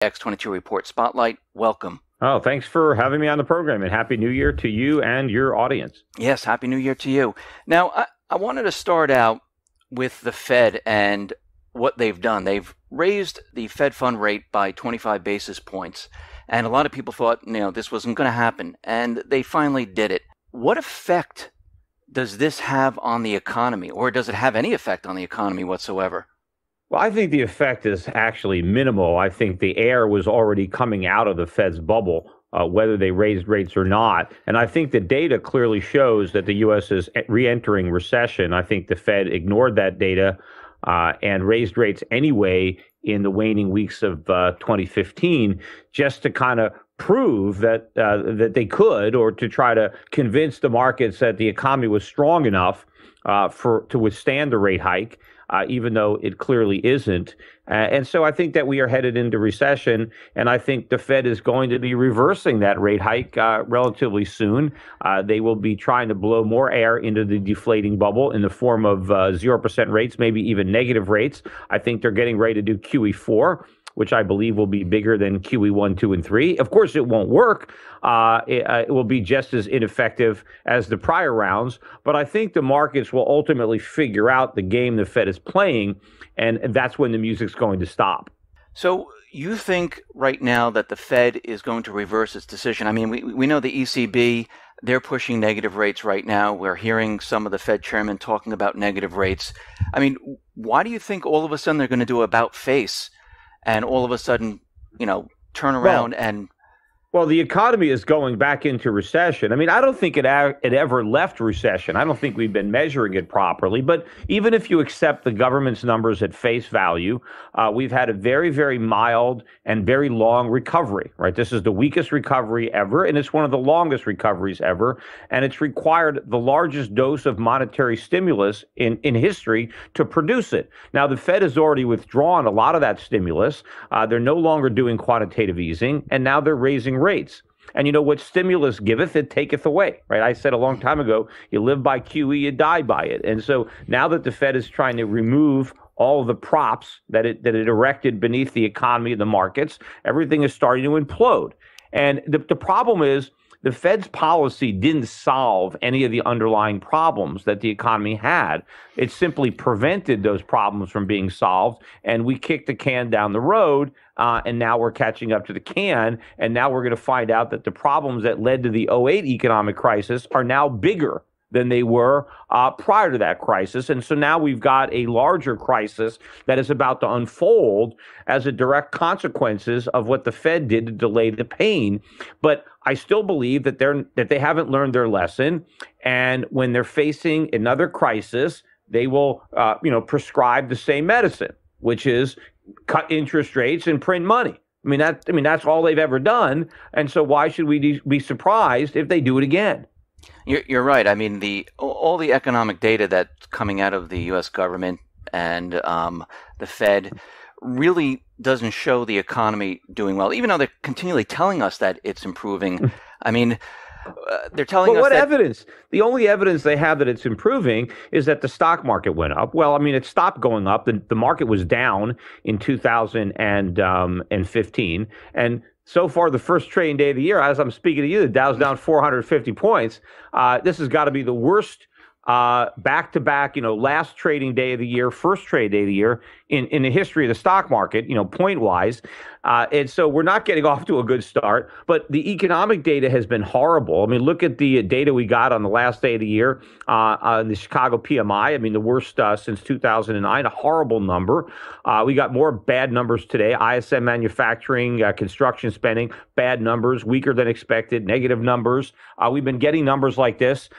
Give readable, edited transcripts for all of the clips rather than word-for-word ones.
X22 Report Spotlight. Welcome. Oh, thanks for having me on the program, and Happy New Year to you and your audience. Yes, Happy New Year to you. Now, I wanted to start out with the Fed and what they've done. They've raised the Fed fund rate by 25 basis points, and a lot of people thought, this wasn't going to happen, and they finally did it. What effect does this have on the economy, or does it have any effect on the economy whatsoever? Well, I think the effect is actually minimal. I think the air was already coming out of the Fed's bubble, whether they raised rates or not. And I think the data clearly shows that the U.S. is re-entering recession. I think the Fed ignored that data and raised rates anyway in the waning weeks of 2015, just to kind of prove that they could, or to try to convince the markets that the economy was strong enough to withstand the rate hike. Even though it clearly isn't. And so I think that we are headed into recession, and I think the Fed is going to be reversing that rate hike relatively soon. They will be trying to blow more air into the deflating bubble in the form of 0% rates, maybe even negative rates. I think they're getting ready to do QE4, which I believe will be bigger than QE 1, 2, and 3. Of course, it won't work. It will be just as ineffective as the prior rounds. But I think the markets will ultimately figure out the game the Fed is playing, and that's when the music's going to stop. So you think right now that the Fed is going to reverse its decision? I mean, we know the ECB, they're pushing negative rates right now. We're hearing some of the Fed chairmen talking about negative rates. I mean, why do you think all of a sudden they're going to do about face and all of a sudden, turn around Well, the economy is going back into recession. I mean, I don't think it ever left recession. I don't think we've been measuring it properly. But even if you accept the government's numbers at face value, we've had a very, very mild and very long recovery, right? This is the weakest recovery ever, and it's one of the longest recoveries ever. And it's required the largest dose of monetary stimulus in history to produce it. Now, the Fed has already withdrawn a lot of that stimulus. They're no longer doing quantitative easing, and now they're raising rates. And what stimulus giveth, it taketh away, right? I said a long time ago, you live by QE, you die by it. And so now that the Fed is trying to remove all of the props that it erected beneath the economy and the markets, everything is starting to implode. And the problem is, the Fed's policy didn't solve any of the underlying problems that the economy had. It simply prevented those problems from being solved, and we kicked the can down the road, and now we're catching up to the can, and now we're going to find out that the problems that led to the '08 economic crisis are now bigger than they were prior to that crisis. And so now we've got a larger crisis that is about to unfold as a direct consequences of what the Fed did to delay the pain. But I still believe that they haven't learned their lesson. And when they're facing another crisis, they will prescribe the same medicine, which is cut interest rates and print money. That's all they've ever done. And so why should we be surprised if they do it again? You're right. I mean, all the economic data that's coming out of the U.S. government and the Fed really doesn't show the economy doing well, even though they're continually telling us that it's improving. I mean, they're telling us what that... evidence? The only evidence they have that it's improving is that the stock market went up. Well, it stopped going up. The market was down in 2015. And so far, the first trading day of the year, as I'm speaking to you, the Dow's down 450 points. This has got to be the worst back-to-back, last trading day of the year, first trade day of the year in the history of the stock market, point-wise. And so we're not getting off to a good start. But the economic data has been horrible. Look at the data we got on the last day of the year on the Chicago PMI. The worst since 2009, a horrible number. We got more bad numbers today. ISM manufacturing, construction spending, bad numbers, weaker than expected, negative numbers. We've been getting numbers like this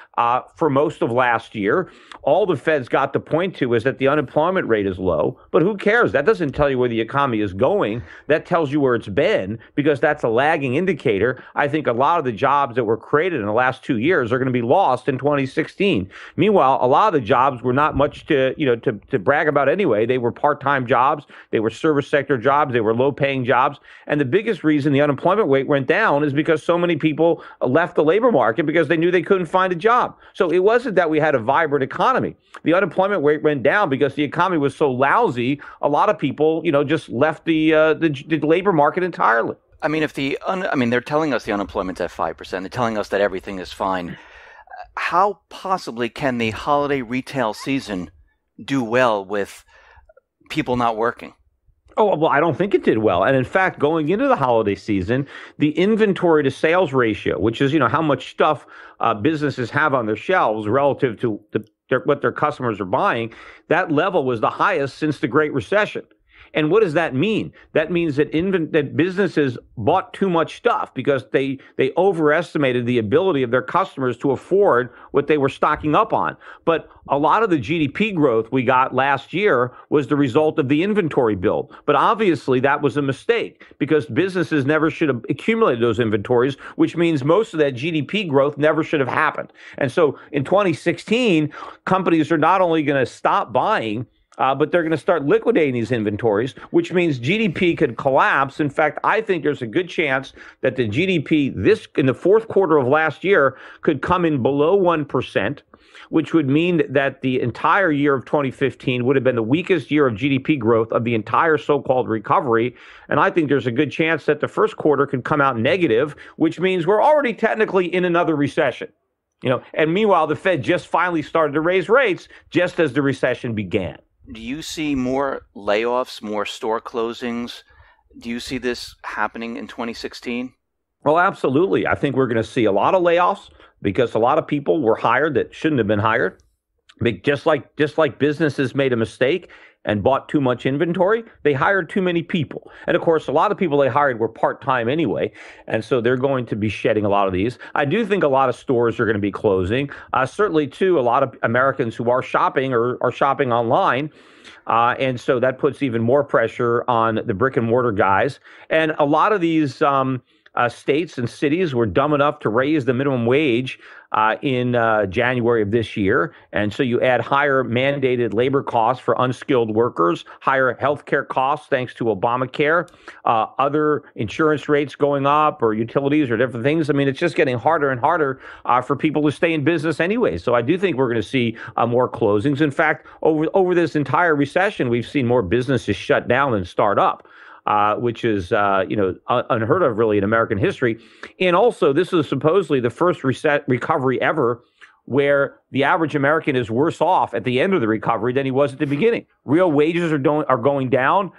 for most of last year. All the Fed's got to point to is that the unemployment rate is low. But who cares? That doesn't tell you where the economy is going. That tells you where it's been, because that's a lagging indicator. I think a lot of the jobs that were created in the last 2 years are going to be lost in 2016. Meanwhile, a lot of the jobs were not much to brag about anyway. They were part-time jobs. They were service sector jobs. They were low-paying jobs. And the biggest reason the unemployment rate went down is because so many people left the labor market because they knew they couldn't find a job. So it wasn't that we had a vibrant economy. The unemployment rate went down because the economy was so lousy. A lot of people, just left the the labor market entirely. I mean, they're telling us the unemployment's at 5%. They're telling us that everything is fine. How possibly can the holiday retail season do well with people not working? Oh, well, I don't think it did well. And in fact, going into the holiday season, the inventory to sales ratio, which is, how much stuff businesses have on their shelves relative to what their customers are buying, that level was the highest since the Great Recession. And what does that mean? That means that that businesses bought too much stuff because they overestimated the ability of their customers to afford what they were stocking up on. But a lot of the GDP growth we got last year was the result of the inventory build. But obviously that was a mistake because businesses never should have accumulated those inventories, which means most of that GDP growth never should have happened. And so in 2016, companies are not only going to stop buying, but they're going to start liquidating these inventories, which means GDP could collapse. In fact, I think there's a good chance that the GDP in the fourth quarter of last year could come in below 1%, which would mean that the entire year of 2015 would have been the weakest year of GDP growth of the entire so-called recovery. And I think there's a good chance that the first quarter could come out negative, which means we're already technically in another recession. And meanwhile, the Fed just finally started to raise rates just as the recession began. Do you see more layoffs, more store closings? Do you see this happening in 2016? Well, absolutely. I think we're going to see a lot of layoffs because a lot of people were hired that shouldn't have been hired. Just like businesses made a mistake and bought too much inventory, they hired too many people. And of course, a lot of people they hired were part-time anyway. And so they're going to be shedding a lot of these. I do think a lot of stores are going to be closing. Certainly, too, a lot of Americans who are shopping are shopping online. And so that puts even more pressure on the brick and mortar guys. And a lot of these states and cities were dumb enough to raise the minimum wage in January of this year. And so you add higher mandated labor costs for unskilled workers, higher healthcare costs thanks to Obamacare, other insurance rates going up or utilities or different things. I mean, it's just getting harder and harder for people to stay in business anyway. So I do think we're going to see more closings. In fact, over this entire recession, we've seen more businesses shut down than start up. Which is, unheard of really in American history. And also, this is supposedly the first recovery ever where the average American is worse off at the end of the recovery than he was at the beginning. Real wages are going down.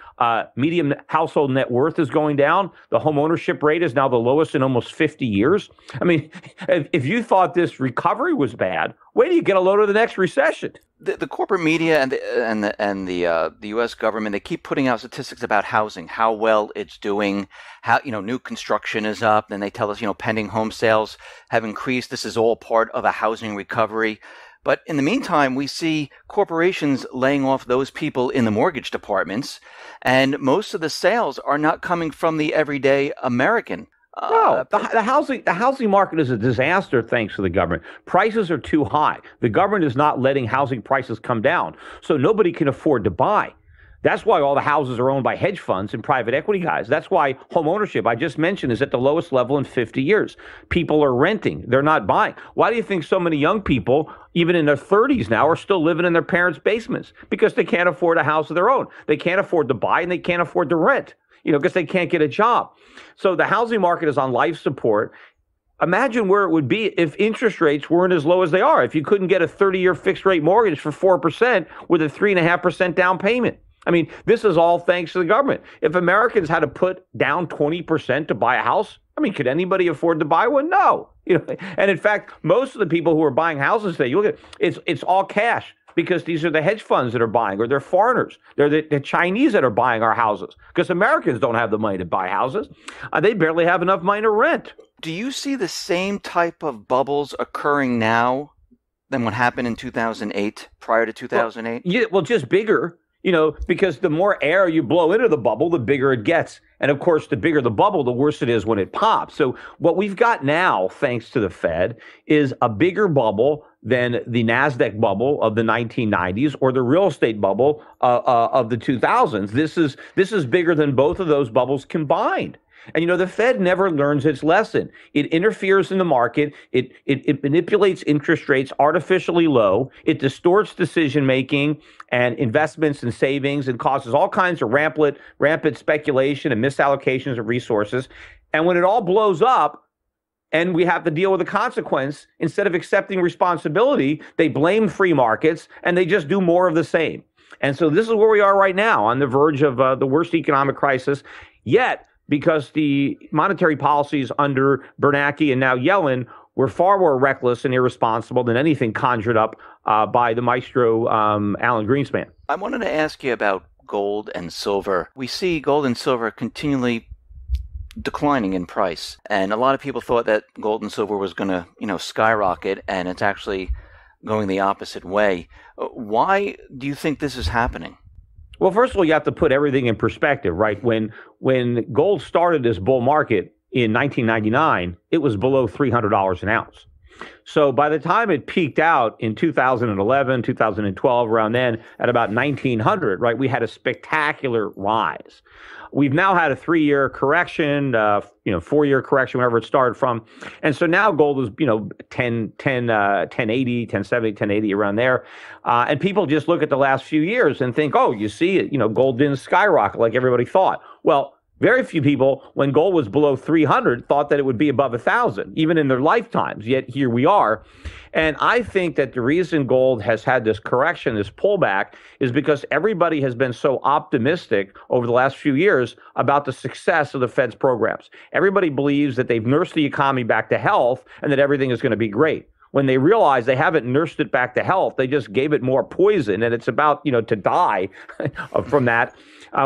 Median household net worth is going down. The home ownership rate is now the lowest in almost 50 years. I mean, if you thought this recovery was bad, wait till you get a load of the next recession. The corporate media and the U.S. government, they keep putting out statistics about housing, how well it's doing, how new construction is up, and they tell us pending home sales have increased. This is all part of a housing recovery. But in the meantime, we see corporations laying off those people in the mortgage departments, and most of the sales are not coming from the everyday American. No, the housing market is a disaster thanks to the government. Prices are too high. The government is not letting housing prices come down, so nobody can afford to buy. That's why all the houses are owned by hedge funds and private equity guys. That's why home ownership, I just mentioned, is at the lowest level in 50 years. People are renting. They're not buying. Why do you think so many young people, even in their 30s now, are still living in their parents' basements? Because they can't afford a house of their own. They can't afford to buy and they can't afford to rent, because they can't get a job. So the housing market is on life support. Imagine where it would be if interest rates weren't as low as they are. If you couldn't get a 30-year fixed rate mortgage for 4% with a 3.5% down payment. I mean, this is all thanks to the government. If Americans had to put down 20% to buy a house, I mean, could anybody afford to buy one? No. And in fact, most of the people who are buying houses today, you look at it's all cash because these are the hedge funds that are buying, or they're foreigners. They're the Chinese that are buying our houses because Americans don't have the money to buy houses. They barely have enough money to rent. Do you see the same type of bubbles occurring now than what happened in 2008, prior to 2008? Well, just bigger. Because the more air you blow into the bubble, the bigger it gets. And of course, the bigger the bubble, the worse it is when it pops. So what we've got now, thanks to the Fed, is a bigger bubble than the NASDAQ bubble of the 1990s or the real estate bubble of the 2000s. This is bigger than both of those bubbles combined. And, the Fed never learns its lesson. It interferes in the market. It manipulates interest rates artificially low. It distorts decision making and investments and savings and causes all kinds of rampant speculation and misallocations of resources. And when it all blows up, and we have to deal with the consequence, instead of accepting responsibility, they blame free markets and they just do more of the same. And so this is where we are right now, on the verge of the worst economic crisis yet, because the monetary policies under Bernanke and now Yellen were far more reckless and irresponsible than anything conjured up by the maestro Alan Greenspan. I wanted to ask you about gold and silver. We see gold and silver continually declining in price, and a lot of people thought that gold and silver was going to, skyrocket, and it's actually going the opposite way. Why do you think this is happening? Well, first of all, you have to put everything in perspective, right? When gold started this bull market in 1999, it was below $300 an ounce. So by the time it peaked out in 2011, 2012, around then at about 1900, right, we had a spectacular rise. We've now had a 3-year correction, 4-year correction, wherever it started from. And so now gold is, 1080, 1070, 1080, around there. And people just look at the last few years and think, oh, you see it, gold didn't skyrocket like everybody thought. Well, very few people, when gold was below 300, thought that it would be above 1,000, even in their lifetimes. Yet here we are. And I think that the reason gold has had this correction, this pullback, is because everybody has been so optimistic over the last few years about the success of the Fed's programs. Everybody believes that they've nursed the economy back to health and that everything is going to be great. When they realize they haven't nursed it back to health, they just gave it more poison, and it's about, to die from that.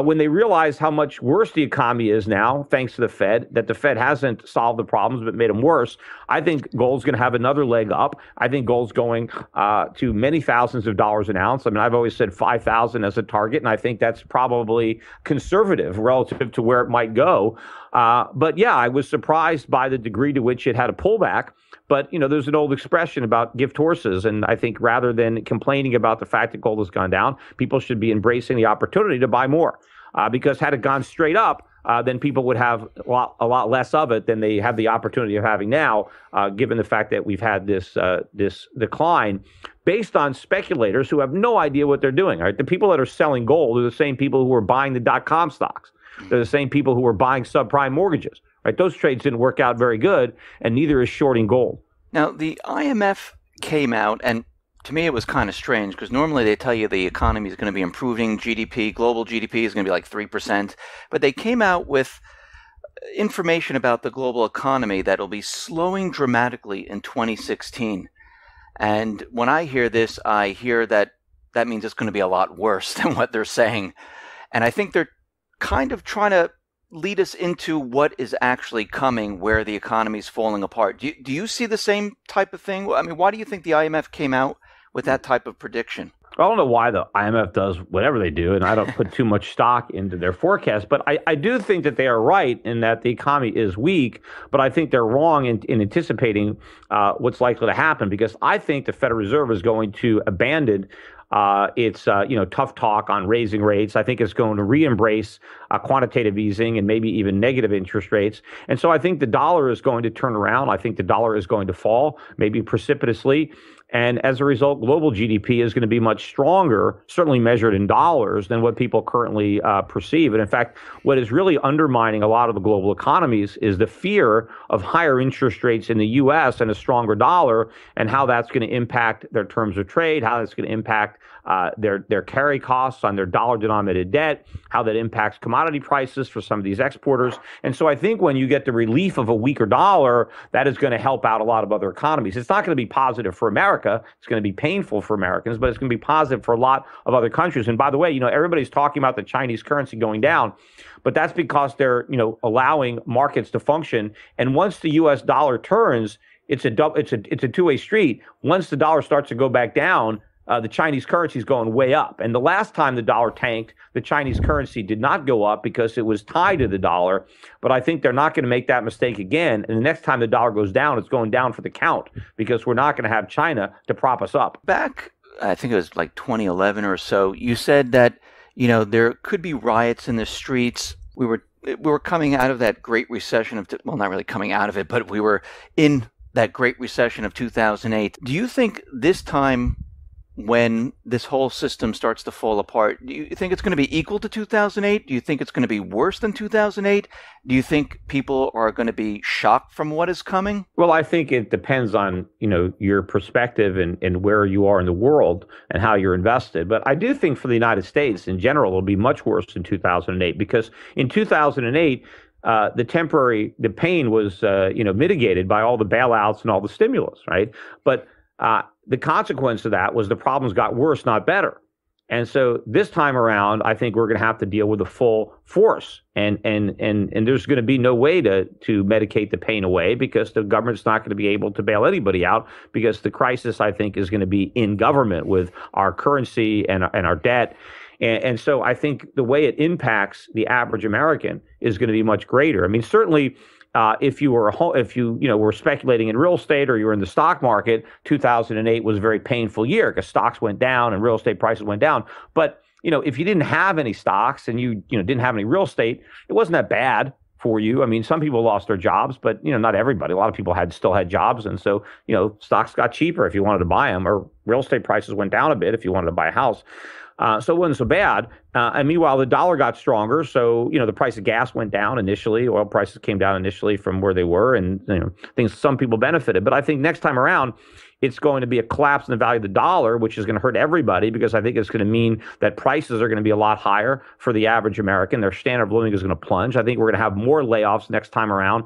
When they realize how much worse the economy is now, thanks to the Fed, that the Fed hasn't solved the problems but made them worse, I think gold's going to have another leg up. I think gold's going to many thousands of dollars an ounce. I mean, I've always said 5,000 as a target, and I think that's probably conservative relative to where it might go. But yeah, I was surprised by the degree to which it had a pullback. But, there's an old expression about gift horses. And I think rather than complaining about the fact that gold has gone down, people should be embracing the opportunity to buy more. Because had it gone straight up, then people would have a lot less of it than they have the opportunity of having now, given the fact that we've had this decline based on speculators who have no idea what they're doing. Right? The people that are selling gold are the same people who are buying the .com stocks. They're the same people who are buying subprime mortgages. Right? Those trades didn't work out very good, and neither is shorting gold. Now, the IMF came out, and to me it was kind of strange, because normally they tell you the economy is going to be improving, global GDP is going to be like 3%, but they came out with information about the global economy that will be slowing dramatically in 2016. And when I hear this, I hear that means it's going to be a lot worse than what they're saying. And I think they're kind of trying to lead us into what is actually coming, where the economy is falling apart. Do you see the same type of thing? I mean, why do you think the IMF came out with that type of prediction? I don't know why the IMF does whatever they do, and I don't put too much stock into their forecast, but I do think that they are right in that the economy is weak, but I think they're wrong in anticipating what's likely to happen, because I think the Federal Reserve is going to abandon its tough talk on raising rates. I think it's going to re-embrace quantitative easing and maybe even negative interest rates. And so I think the dollar is going to turn around. I think the dollar is going to fall, maybe precipitously. And as a result, global GDP is going to be much stronger, certainly measured in dollars, than what people currently perceive. And in fact, what is really undermining a lot of the global economies is the fear of higher interest rates in the U.S. and a stronger dollar, and how that's going to impact their terms of trade, how that's going to impact their carry costs on their dollar-denominated debt, how that impacts commodity prices for some of these exporters. And so I think when you get the relief of a weaker dollar, that is going to help out a lot of other economies. It's not going to be positive for America. It's going to be painful for Americans, but it's going to be positive for a lot of other countries. And by the way, everybody's talking about the Chinese currency going down, but that's because they're, allowing markets to function. And once the U.S. dollar turns, it's a two-way street. Once the dollar starts to go back down, the Chinese currency is going way up. And the last time the dollar tanked, the Chinese currency did not go up because it was tied to the dollar. But I think they're not going to make that mistake again. And the next time the dollar goes down, it's going down for the count, because we're not going to have China to prop us up. Back, I think it was like 2011 or so, you said that, there could be riots in the streets. We were we were coming out of that Great Recession of, well, not really coming out of it, but we were in that Great Recession of 2008. Do you think this time, when this whole system starts to fall apart, do you think it's going to be equal to 2008? Do you think it's going to be worse than 2008? Do you think people are going to be shocked from what is coming? Well, I think it depends on, your perspective and where you are in the world and how you're invested. But I do think for the United States in general, it'll be much worse than 2008, because in 2008, the pain was, mitigated by all the bailouts and all the stimulus, right? But the consequence of that was the problems got worse, not better. And so this time around, I think we're going to have to deal with the full force, and there's going to be no way to medicate the pain away, because the government's not going to be able to bail anybody out, because the crisis, I think, is going to be in government with our currency and our debt. And so I think the way it impacts the average American is going to be much greater. I mean, certainly, if you were speculating in real estate, or you were in the stock market, 2008 was a very painful year because stocks went down and real estate prices went down. But if you didn't have any stocks and you didn't have any real estate, it wasn't that bad for you. I mean, some people lost their jobs, but not everybody. A lot of people still had jobs, and so stocks got cheaper if you wanted to buy them, or real estate prices went down a bit if you wanted to buy a house. So it wasn't so bad. And meanwhile, the dollar got stronger. So, the price of gas went down initially. Oil prices came down initially from where they were, and, some people benefited. But I think next time around, it's going to be a collapse in the value of the dollar, which is going to hurt everybody, because I think it's going to mean that prices are going to be a lot higher for the average American. Their standard of living is going to plunge. I think we're going to have more layoffs next time around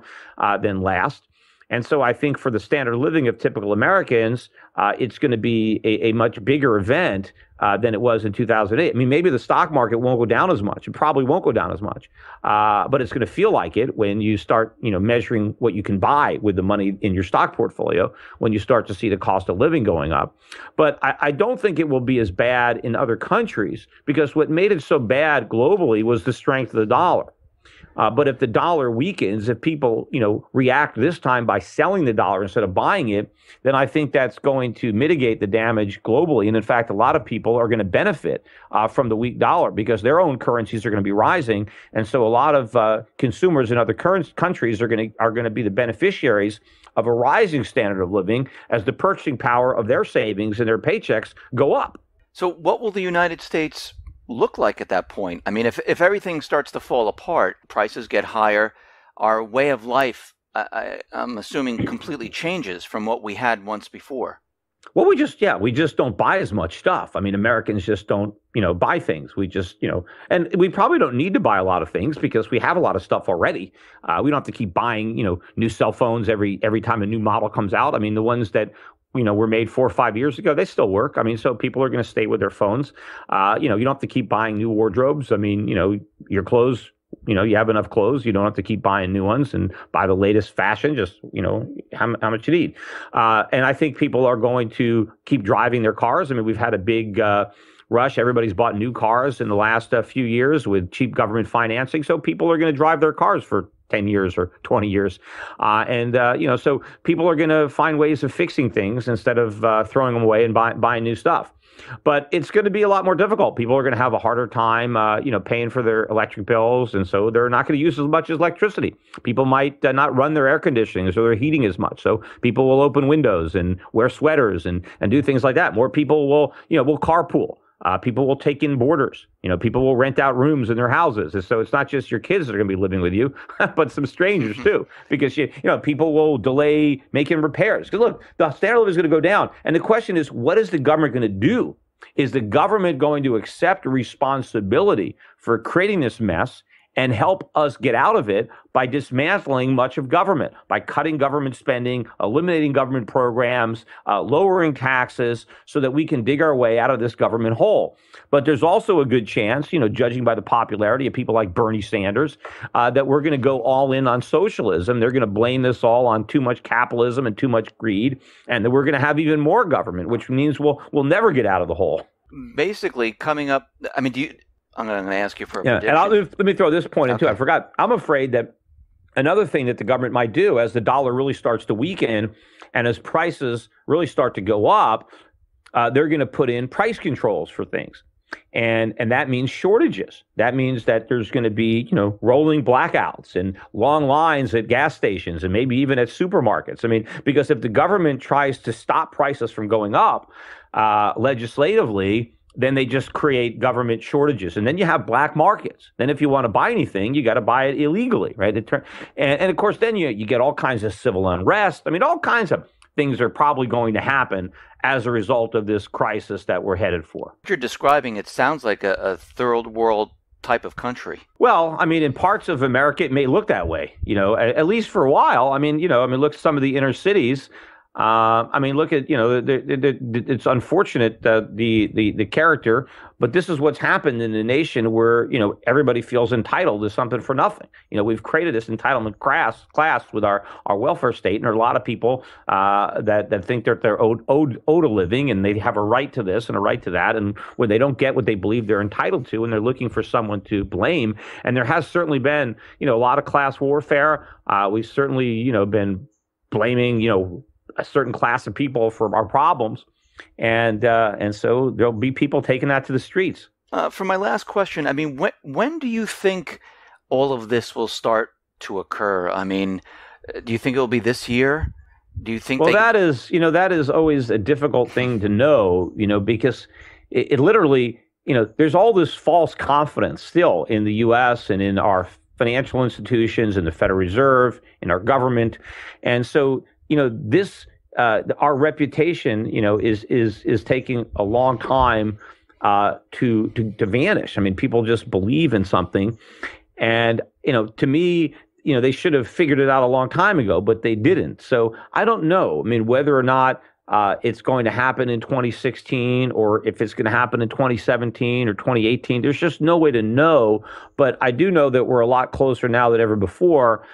than last. And so I think for the standard of living of typical Americans, it's going to be a much bigger event than it was in 2008. I mean, maybe the stock market won't go down as much. It probably won't go down as much. But it's going to feel like it when you start, measuring what you can buy with the money in your stock portfolio, when you start to see the cost of living going up. But I don't think it will be as bad in other countries, because what made it so bad globally was the strength of the dollar. But if the dollar weakens, if people, react this time by selling the dollar instead of buying it, then I think that's going to mitigate the damage globally. And in fact, a lot of people are going to benefit from the weak dollar, because their own currencies are going to be rising. And so a lot of consumers in other countries are going to be the beneficiaries of a rising standard of living as the purchasing power of their savings and their paychecks go up. So what will the United States look like at that point? I mean, if everything starts to fall apart, prices get higher, our way of life, I'm assuming, completely changes from what we had once before. Well, we just don't buy as much stuff. I mean, Americans just don't, buy things. We just, and we probably don't need to buy a lot of things, because we have a lot of stuff already. We don't have to keep buying, new cell phones every time a new model comes out. I mean, the ones that were made 4 or 5 years ago, they still work. I mean, so people are going to stay with their phones. You don't have to keep buying new wardrobes. I mean, your clothes, you have enough clothes. You don't have to keep buying new ones and buy the latest fashion, just, how much you need. And I think people are going to keep driving their cars. I mean, we've had a big rush. Everybody's bought new cars in the last few years with cheap government financing. So people are going to drive their cars for 10 years or 20 years. So people are going to find ways of fixing things instead of throwing them away and buying new stuff. But it's going to be a lot more difficult. People are going to have a harder time, paying for their electric bills. And so they're not going to use as much as electricity. People might not run their air conditionings or their heating as much. So people will open windows and wear sweaters and do things like that. More people will carpool. People will take in boarders. People will rent out rooms in their houses. And so it's not just your kids that are going to be living with you, but some strangers too, because people will delay making repairs. Because look, the standard of living is going to go down. And the question is, what is the government going to do? Is the government going to accept responsibility for creating this mess and help us get out of it by dismantling much of government, by cutting government spending, eliminating government programs, lowering taxes, so that we can dig our way out of this government hole? But there's also a good chance, judging by the popularity of people like Bernie Sanders, that we're going to go all in on socialism. They're going to blame this all on too much capitalism and too much greed, and that we're going to have even more government, which means we'll never get out of the hole. Basically, coming up, I mean, I'm going to ask you for a prediction. And let me throw this point in too. I forgot. I'm afraid that another thing that the government might do, as the dollar really starts to weaken and as prices really start to go up, they're going to put in price controls for things. And that means shortages. That means that there's going to be, rolling blackouts and long lines at gas stations and maybe even at supermarkets. I mean, because if the government tries to stop prices from going up legislatively, then they just create government shortages. And then you have black markets. Then if you want to buy anything, you got to buy it illegally, right? And of course, then you get all kinds of civil unrest. I mean, all kinds of things are probably going to happen as a result of this crisis that we're headed for. What you're describing, it sounds like a third world type of country. Well, I mean, in parts of America, it may look that way, at least for a while. I mean, look at some of the inner cities. Look at, it's unfortunate, the character, but this is what's happened in the nation where, everybody feels entitled to something for nothing. We've created this entitlement class with our welfare state, and there are a lot of people that think that they're owed a living, and they have a right to this and a right to that. And when they don't get what they believe they're entitled to, and they're looking for someone to blame, and there has certainly been, a lot of class warfare. We've certainly, been blaming, a certain class of people for our problems, and so there'll be people taking that to the streets. For my last question, I mean, when do you think all of this will start to occur? I mean, do you think it will be this year? Do you think? Well, that is always a difficult thing to know, because it literally, there's all this false confidence still in the U.S. and in our financial institutions, in the Federal Reserve, in our government, and so. This our reputation, is taking a long time to vanish. I mean, people just believe in something, and to me, they should have figured it out a long time ago, but they didn't. So I don't know. I mean, whether or not it's going to happen in 2016 or if it's going to happen in 2017 or 2018, there's just no way to know. But I do know that we're a lot closer now than ever before.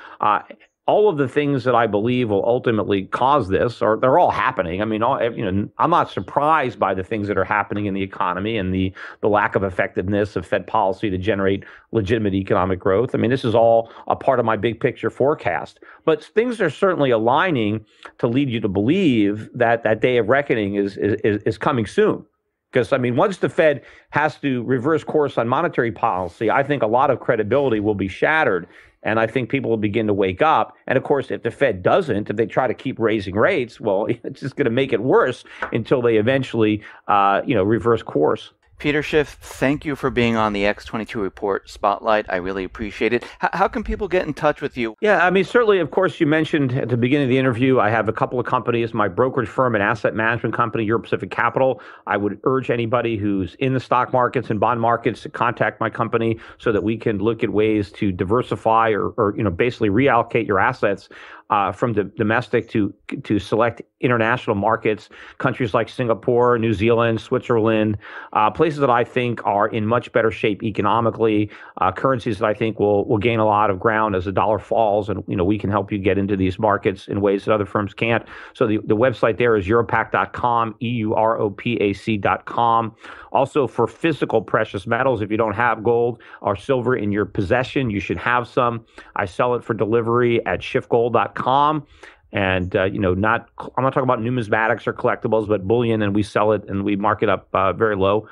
All of the things that I believe will ultimately cause this, they're all happening. I mean, I'm not surprised by the things that are happening in the economy and the lack of effectiveness of Fed policy to generate legitimate economic growth. I mean, this is all a part of my big picture forecast. But things are certainly aligning to lead you to believe that that day of reckoning is coming soon. Because, I mean, once the Fed has to reverse course on monetary policy, I think a lot of credibility will be shattered. And I think people will begin to wake up. And of course, if the Fed doesn't, if they try to keep raising rates, well, it's just going to make it worse until they eventually, reverse course. Peter Schiff, thank you for being on the X22 Report Spotlight. I really appreciate it. How can people get in touch with you? Yeah, I mean, certainly, of course, you mentioned at the beginning of the interview, I have a couple of companies, my brokerage firm and asset management company, Euro Pacific Capital. I would urge anybody who's in the stock markets and bond markets to contact my company so that we can look at ways to diversify or basically reallocate your assets from the domestic to select international markets, countries like Singapore, New Zealand, Switzerland, places that I think are in much better shape economically, currencies that I think will gain a lot of ground as the dollar falls, and we can help you get into these markets in ways that other firms can't. So the website there is europac.com, EUROPAC.com. Also, for physical precious metals, if you don't have gold or silver in your possession, you should have some. I sell it for delivery at schiffgold.com. And, I'm not talking about numismatics or collectibles, but bullion, and we sell it and we mark it up very low.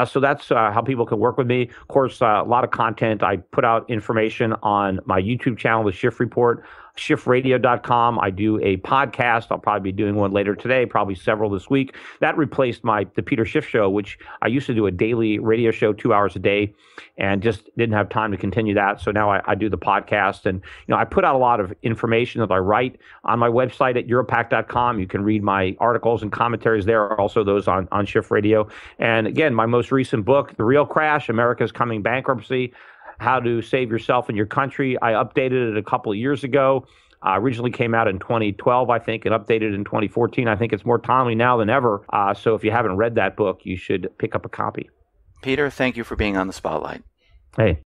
So that's how people can work with me. Of course, a lot of content. I put out information on my YouTube channel, The Schiff Report, schiffradio.com. I do a podcast. I'll probably be doing one later today, probably several this week. That replaced the Peter Schiff Show, which I used to do a daily radio show, 2 hours a day, and just didn't have time to continue that. So now I do the podcast. And, I put out a lot of information that I write on my website at europac.com. You can read my articles and commentaries there, also those on Schiff Radio. And again, my most recent book, The Real Crash, America's Coming Bankruptcy, How to Save Yourself and Your Country. I updated it a couple of years ago. Originally came out in 2012, I think, and updated in 2014. I think it's more timely now than ever. So if you haven't read that book, you should pick up a copy. Peter, thank you for being on the Spotlight. Hey.